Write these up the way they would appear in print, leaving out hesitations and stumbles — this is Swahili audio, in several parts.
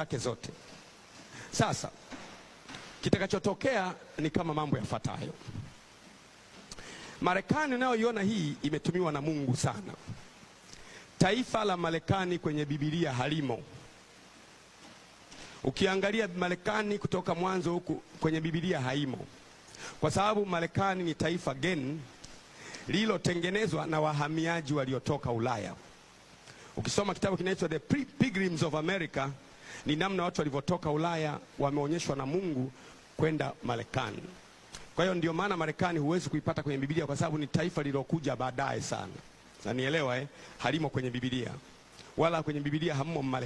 zake zote. Sasa kitakachotokea ni kama mambo yafuatayo. Marekani unayoiona hii imetumiwa na Mungu sana. Taifa la Marekani kwenye Biblia halimo. Ukiangalia Marekani kutoka mwanzo huku kwenye Biblia haimo, kwa sababu Marekani ni taifa geni lililotengenezwa na wahamiaji waliotoka Ulaya. Ukisoma kitabu kinaitwa The Pilgrims of America, ni namna watu walivyotoka Ulaya wameonyeshwa na Mungu kwenda Marekani. Kwa hiyo ndio maana Marekani huwezi kuipata kwenye Biblia, kwa sababu ni taifa lilokuja baadaye sana. Na nielewa halimo kwenye Biblia, wala kwenye Biblia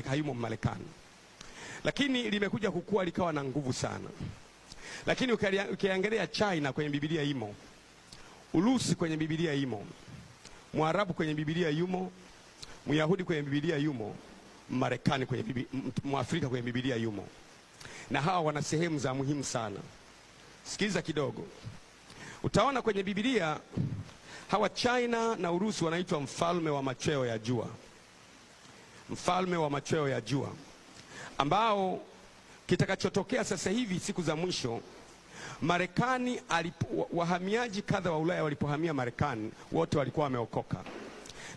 hayumo Marekani, lakini limekuja kukua likawa na nguvu sana. Lakini ukiangalia China kwenye Biblia imo, Urusi kwenye Biblia imo, Mwarabu kwenye Biblia yumo, Myahudi kwenye Biblia yumo, Marekani kwenye Mwafrika kwenye Biblia yumo, na hawa wana sehemu za muhimu sana. Sikiliza kidogo, utaona kwenye Biblia hawa China na Urusi wanaitwa mfalme wa machweo ya jua, mfalme wa machweo ya jua, ambao kitakachotokea sasa hivi siku za mwisho, Marekani wahamiaji kadha wa Ulaya walipohamia Marekani wote walikuwa wameokoka,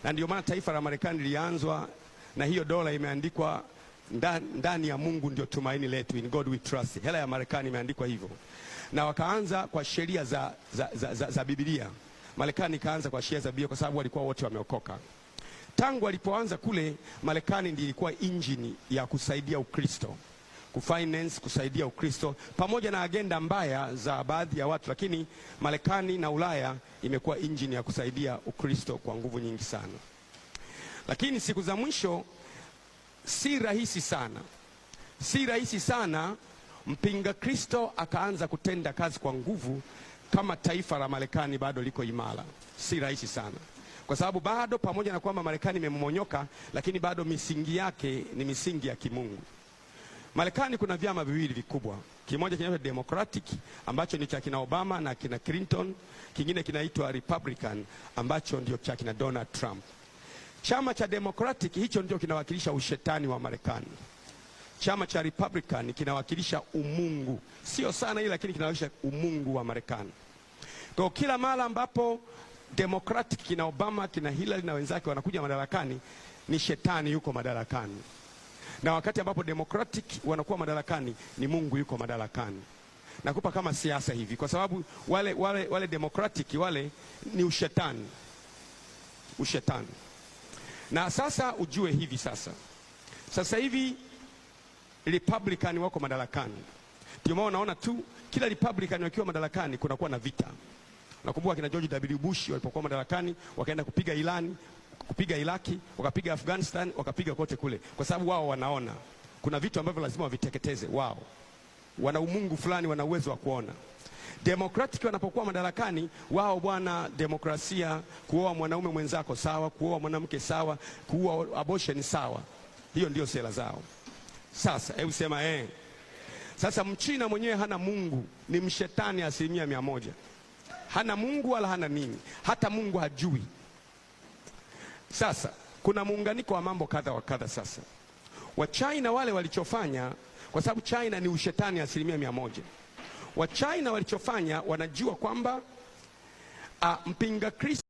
na ndio maana taifa la Marekani lilianzwa na hiyo dola imeandikwa ndani ya Mungu ndio tumaini letu, in God we trust. Hela ya Marekani imeandikwa hivyo, na wakaanza kwa sheria za Biblia. Marekani ikaanza kwa sheria za Biblia kwa sababu walikuwa wote wameokoka. Tangu walipoanza kule, Marekani ndiyo ilikuwa injini ya kusaidia Ukristo, kufinance, kusaidia Ukristo, pamoja na agenda mbaya za baadhi ya watu, lakini Marekani na Ulaya imekuwa injini ya kusaidia Ukristo kwa nguvu nyingi sana. Lakini siku za mwisho si rahisi sana mpinga Kristo akaanza kutenda kazi kwa nguvu kama taifa la Marekani bado liko imara. Si rahisi sana, kwa sababu bado, pamoja na kwamba Marekani imemonyoka, lakini bado misingi yake ni misingi ya kimungu. Marekani kuna vyama viwili vikubwa. Kimoja kinaitwa Democratic ambacho ni cha kina Obama na kina Clinton, kingine kinaitwa Republican ambacho ndio cha kina Donald Trump. Chama cha Democratic hicho ndio kinawakilisha ushetani wa Marekani. Chama cha Republican kinawakilisha umungu, sio sana ile, lakini kinawakilisha umungu wa Marekani. Kwa kila mara ambapo Democratic kina Obama, kina Hillary na wenzake wanakuja madarakani, ni shetani yuko madarakani. Na wakati ambapo Democratic wanakuwa madarakani, ni Mungu yuko madarakani. Nakupa kama siasa hivi, kwa sababu wale Democratic wale ni ushetani. Na sasa ujue hivi sasa hivi Republican wako madarakani. Ndio maana unaona tu kila Republican wakiwa madarakani kunakuwa na vita. Nakumbuka kina George W. Bush walipokuwa madarakani, wakaenda kupiga Irani, kupiga Iraki, wakapiga Afghanistan, wakapiga kote kule, kwa sababu wao wanaona kuna vitu ambavyo lazima waviteketeze. Wao wana umungu fulani, wana uwezo wa kuona. Democratic wanapokuwa madarakani, wao bwana, demokrasia, kuoa mwanaume mwenzako sawa, kuoa mwanamke sawa, kuoa abortion sawa. Hiyo ndio sera zao. Sasa hebu sema Sasa Mchina mwenyewe hana Mungu, ni mshetani 100%. Hana Mungu wala hana nini, hata Mungu hajui. Sasa kuna muunganiko wa mambo kadha wa kadha. Sasa wa China wale walichofanya, kwa sababu China ni ushetani 100%. Wa China walichofanya, wanajua kwamba mpinga Kristo